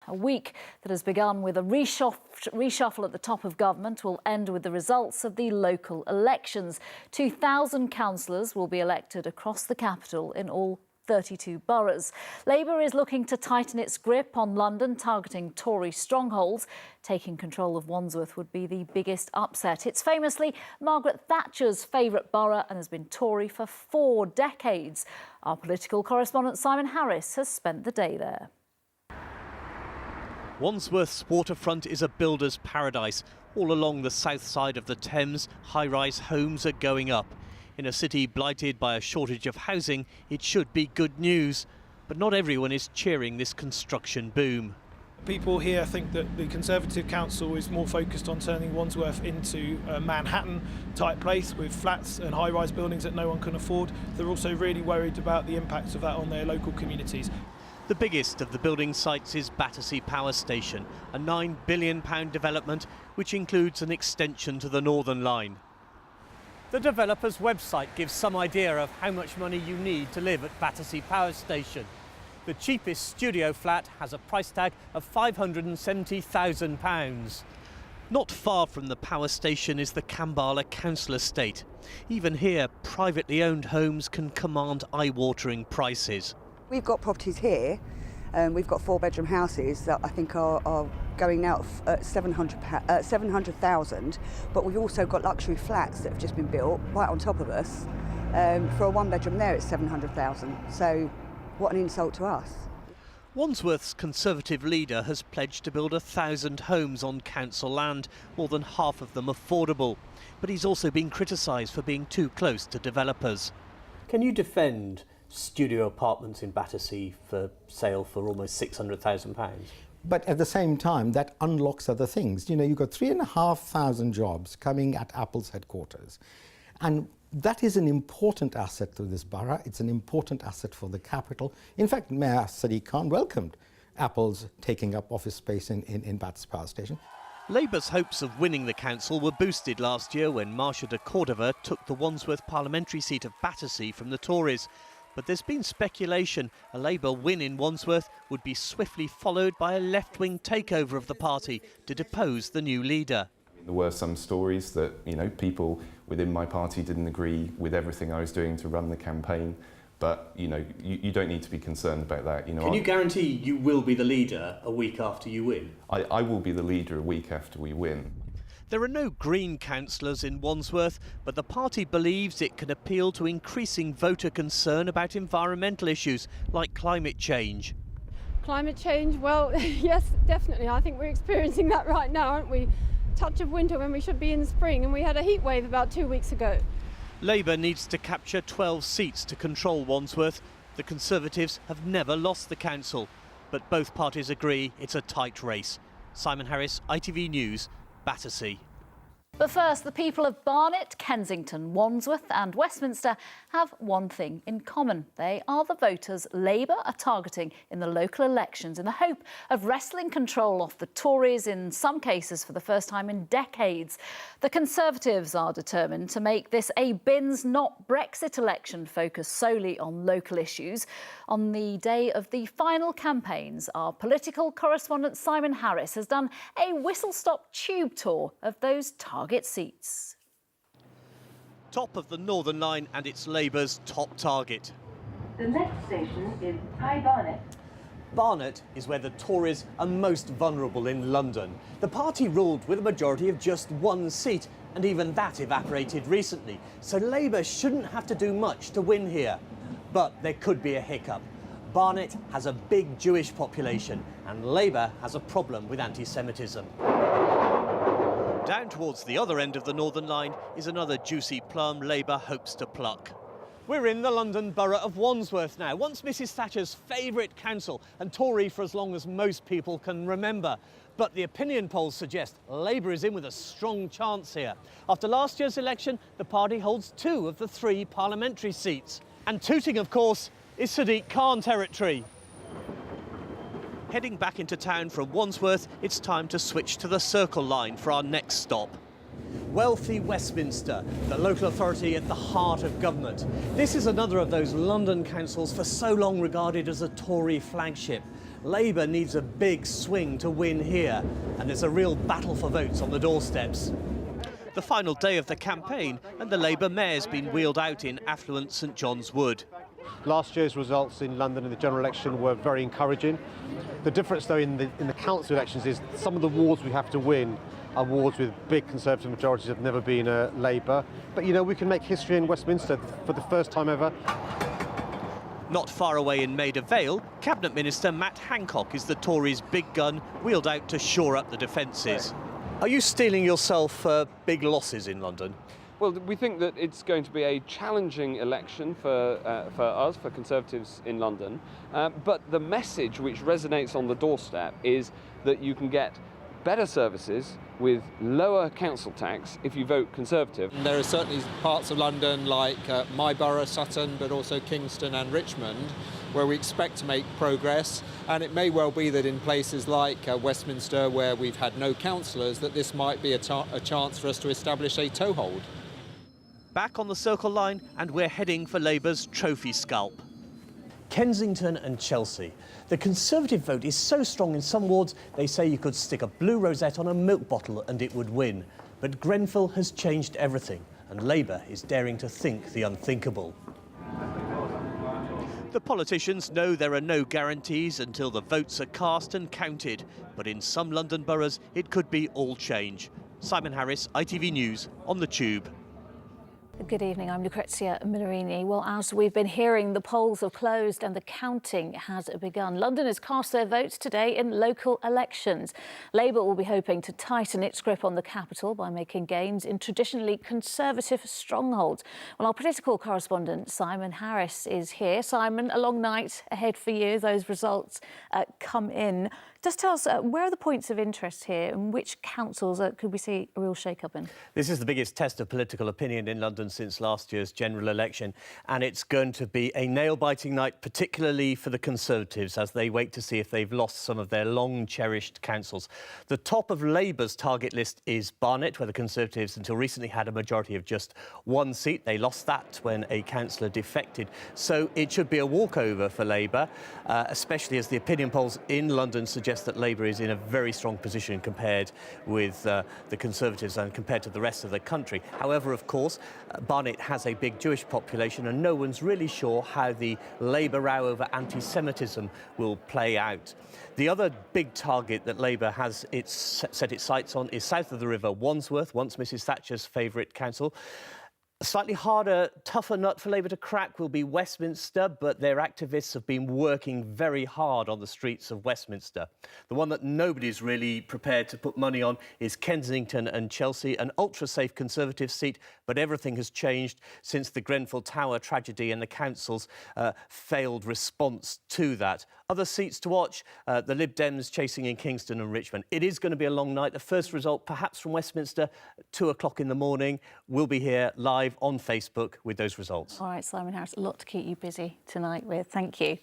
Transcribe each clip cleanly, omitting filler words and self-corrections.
A week that has begun with a reshuffle at the top of government will end with the results of the local elections. 2,000 councillors will be elected across the capital in all 32 boroughs. Labour is looking to tighten its grip on London, targeting Tory strongholds. Taking control of Wandsworth would be the biggest upset. It's famously Margaret Thatcher's favourite borough and has been Tory for 4 decades. Our political correspondent Simon Harris has spent the day there. Wandsworth's waterfront is a builder's paradise. All along the south side of the Thames, high-rise homes are going up. In a city blighted by a shortage of housing, it should be good news. But not everyone is cheering this construction boom. People here think that the Conservative Council is more focused on turning Wandsworth into a Manhattan-type place with flats and high-rise buildings that no one can afford. They're also really worried about the impacts of that on their local communities. The biggest of the building sites is Battersea Power Station, a £9 billion development which includes an extension to the Northern Line. The developer's website gives some idea of how much money you need to live at Battersea Power Station. The cheapest studio flat has a price tag of £570,000. Not far from the power station is the Kambala Council Estate. Even here, privately owned homes can command eye-watering prices. We've got properties here, we've got 4-bedroom houses that I think are going out at 700,000, but we've also got luxury flats that have just been built right on top of us. For a 1-bedroom there, it's 700,000. So what an insult to us. Wandsworth's Conservative leader has pledged to build 1,000 homes on council land, more than half of them affordable. But he's also been criticised for being too close to developers. Can you defend studio apartments in Battersea for sale for almost £600,000? But at the same time, that unlocks other things. You know, you've got 3,500 jobs coming at Apple's headquarters. And that is an important asset to this borough. It's an important asset for the capital. In fact, Mayor Sadiq Khan welcomed Apple's taking up office space in Battersea Power Station. Labour's hopes of winning the council were boosted last year when Marcia de Cordova took the Wandsworth parliamentary seat of Battersea from the Tories. But there's been speculation a Labour win in Wandsworth would be swiftly followed by a left-wing takeover of the party to depose the new leader. There were some stories that, you know, people within my party didn't agree with everything I was doing to run the campaign. But, you know, you don't need to be concerned about that. You know, Can you guarantee you will be the leader a week after you win? I will be the leader a week after we win. There are no Green councillors in Wandsworth, but the party believes it can appeal to increasing voter concern about environmental issues like climate change. Climate change, well, yes, definitely. I think we're experiencing that right now, aren't we? Touch of winter when we should be in spring, and we had a heat wave about 2 weeks ago. Labour needs to capture 12 seats to control Wandsworth. The Conservatives have never lost the council, but both parties agree it's a tight race. Simon Harris, ITV News, Battersea. But first, the people of Barnet, Kensington, Wandsworth and Westminster have one thing in common. They are the voters Labour are targeting in the local elections in the hope of wresting control off the Tories, in some cases for the first time in decades. The Conservatives are determined to make this a Bins not Brexit election focused solely on local issues. On the day of the final campaigns, our political correspondent Simon Harris has done a whistle-stop tube tour of those target seats. Top of the Northern Line and it's Labour's top target. The next station is High Barnet. Barnet is where the Tories are most vulnerable in London. The party ruled with a majority of just 1 seat, and even that evaporated recently. So Labour shouldn't have to do much to win here. But there could be a hiccup. Barnet has a big Jewish population, and Labour has a problem with anti-Semitism. Down towards the other end of the Northern Line is another juicy plum Labour hopes to pluck. We're in the London borough of Wandsworth now, once Mrs Thatcher's favourite council and Tory for as long as most people can remember. But the opinion polls suggest Labour is in with a strong chance here. After last year's election, the party holds 2 of the 3 parliamentary seats. And Tooting, of course, is Sadiq Khan territory. Heading back into town from Wandsworth, it's time to switch to the Circle Line for our next stop. Wealthy Westminster, the local authority at the heart of government. This is another of those London councils for so long regarded as a Tory flagship. Labour needs a big swing to win here, and there's a real battle for votes on the doorsteps. The final day of the campaign, and the Labour mayor's been wheeled out in affluent St John's Wood. Last year's results in London in the general election were very encouraging. The difference, though, in the council elections is some of the wards we have to win are wards with big Conservative majorities that have never been Labour. But, you know, we can make history in Westminster for the first time ever. Not far away in Maida Vale, Cabinet Minister Matt Hancock is the Tories' big gun wheeled out to shore up the defences. Are you steeling yourself for big losses in London? Well, we think that it's going to be a challenging election for us, for Conservatives in London. But the message which resonates on the doorstep is that you can get better services with lower council tax if you vote Conservative. There are certainly parts of London like my borough, Sutton, but also Kingston and Richmond, where we expect to make progress. And it may well be that in places like Westminster, where we've had no councillors, that this might be a chance for us to establish a toehold. Back on the Circle Line, and we're heading for Labour's trophy scalp. Kensington and Chelsea. The Conservative vote is so strong in some wards, they say you could stick a blue rosette on a milk bottle and it would win. But Grenfell has changed everything, and Labour is daring to think the unthinkable. The politicians know there are no guarantees until the votes are cast and counted, but in some London boroughs it could be all change. Simon Harris, ITV News, on the Tube. Good evening, I'm Lucrezia Millerini. Well, as we've been hearing, the polls have closed and the counting has begun. London has cast their votes today in local elections. Labour will be hoping to tighten its grip on the capital by making gains in traditionally Conservative strongholds. Well, our political correspondent Simon Harris is here. Simon, a long night ahead for you. Those results come in. Just tell us, where are the points of interest here and which councils could we see a real shake-up in? This is the biggest test of political opinion in London since last year's general election, and it's going to be a nail-biting night, particularly for the Conservatives, as they wait to see if they've lost some of their long-cherished councils. The top of Labour's target list is Barnet, where the Conservatives until recently had a majority of just one seat. They lost that when a councillor defected. So it should be a walkover for Labour, especially as the opinion polls in London suggest that Labour is in a very strong position compared with the Conservatives and compared to the rest of the country. However, of course, Barnet has a big Jewish population and no one's really sure how the Labour row over anti-Semitism will play out. The other big target that Labour has set its sights on is south of the river, Wandsworth, once Mrs Thatcher's favourite council. A slightly harder, tougher nut for Labour to crack will be Westminster, but their activists have been working very hard on the streets of Westminster. The one that nobody's really prepared to put money on is Kensington and Chelsea, an ultra-safe Conservative seat, but everything has changed since the Grenfell Tower tragedy and the council's failed response to that. Other seats to watch, the Lib Dems chasing in Kingston and Richmond. It is going to be a long night. The first result, perhaps from Westminster, 2 o'clock in the morning. We'll be here live on Facebook with those results. All right, Simon Harris, a lot to keep you busy tonight with. Thank you.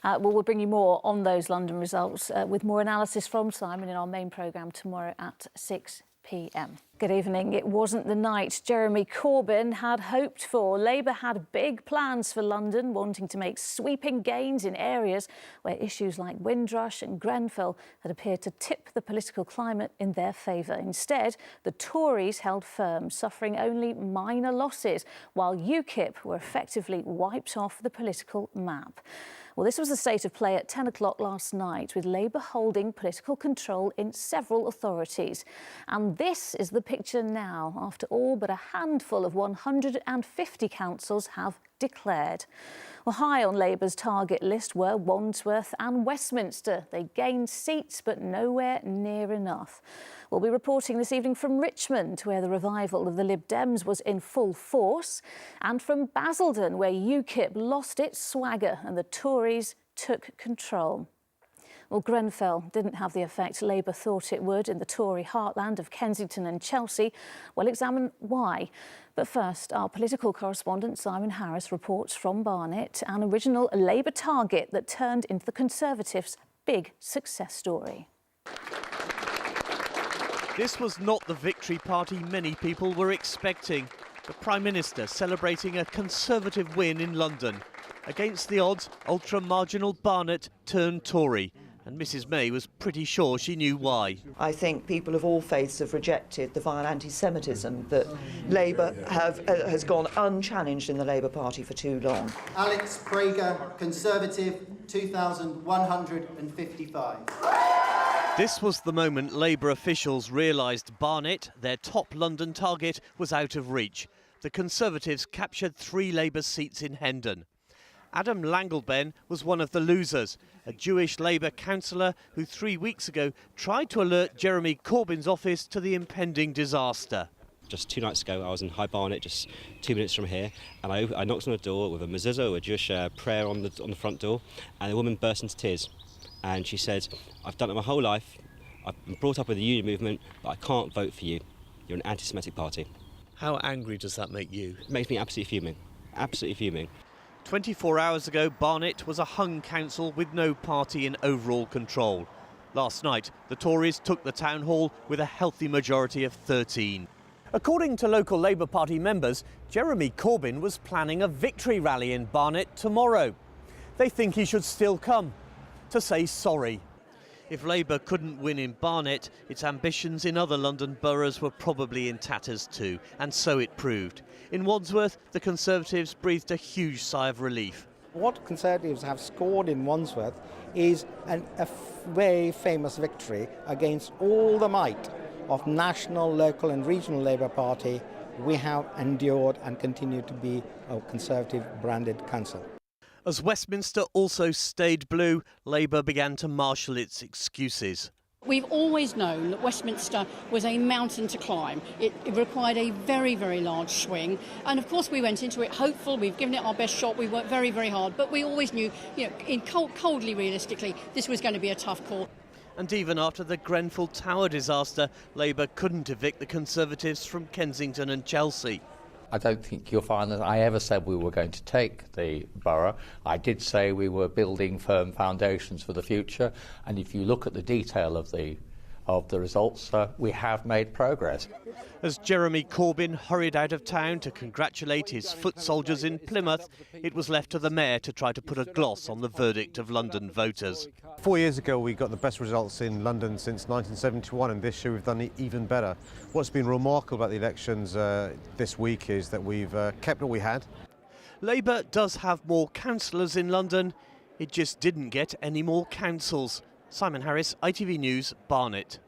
Well, we'll bring you more on those London results with more analysis from Simon in our main programme tomorrow at 6 p.m. Good evening. It wasn't the night Jeremy Corbyn had hoped for. Labour had big plans for London, wanting to make sweeping gains in areas where issues like Windrush and Grenfell had appeared to tip the political climate in their favour. Instead, the Tories held firm, suffering only minor losses, while UKIP were effectively wiped off the political map. Well, this was the state of play at 10 o'clock last night, with Labour holding political control in several authorities. And this is the picture now, after all but a handful of 150 councils have declared. Well, high on Labour's target list were Wandsworth and Westminster. They gained seats, but nowhere near enough. We'll be reporting this evening from Richmond, where the revival of the Lib Dems was in full force, and from Basildon, where UKIP lost its swagger and the Tories took control. Well, Grenfell didn't have the effect Labour thought it would in the Tory heartland of Kensington and Chelsea. We'll examine why. But first, our political correspondent Simon Harris reports from Barnet, an original Labour target that turned into the Conservatives' big success story. This was not the victory party many people were expecting. The Prime Minister celebrating a Conservative win in London. Against the odds, ultra-marginal Barnet turned Tory. and Mrs May was pretty sure she knew why. I think people of all faiths have rejected the vile anti-Semitism that Labour has gone unchallenged in the Labour Party for too long. Alex Prager, Conservative, 2,155. This was the moment Labour officials realised Barnet, their top London target, was out of reach. The Conservatives captured 3 Labour seats in Hendon. Adam Langleben was one of the losers, a Jewish Labour councillor who 3 weeks ago tried to alert Jeremy Corbyn's office to the impending disaster. Just 2 nights ago, I was in High Barnet, just 2 minutes from here, and I knocked on a door with a mezuzah, a Jewish prayer on the front door, and the woman burst into tears. And she said, "I've done it my whole life. I've been brought up with the union movement, but I can't vote for you. You're an anti-Semitic party." How angry does that make you? It makes me absolutely fuming. Absolutely fuming. 24 hours ago, Barnet was a hung council with no party in overall control. Last night, the Tories took the town hall with a healthy majority of 13. According to local Labour Party members, Jeremy Corbyn was planning a victory rally in Barnet tomorrow. They think he should still come to say sorry. If Labour couldn't win in Barnet, its ambitions in other London boroughs were probably in tatters too, and so it proved. In Wandsworth, the Conservatives breathed a huge sigh of relief. What Conservatives have scored in Wandsworth is a very famous victory against all the might of national, local and regional Labour Party. We have endured and continue to be a Conservative branded council. As Westminster also stayed blue, Labour began to marshal its excuses. We've always known that Westminster was a mountain to climb. It required a very, very large swing. And of course we went into it hopeful. We've given it our best shot. We worked very, very hard. But we always knew, coldly realistically, this was going to be a tough call. And even after the Grenfell Tower disaster, Labour couldn't evict the Conservatives from Kensington and Chelsea. I don't think you'll find that I ever said we were going to take the borough. I did say we were building firm foundations for the future, and if you look at the detail of the results, we have made progress. As Jeremy Corbyn hurried out of town to congratulate his foot soldiers in Plymouth, it was left to the Mayor to try to put a gloss on the verdict of London voters. 4 years ago we got the best results in London since 1971, and this year we've done it even better. What's been remarkable about the elections this week is that we've kept what we had. Labour does have more councillors in London, it just didn't get any more councils. Simon Harris, ITV News, Barnet.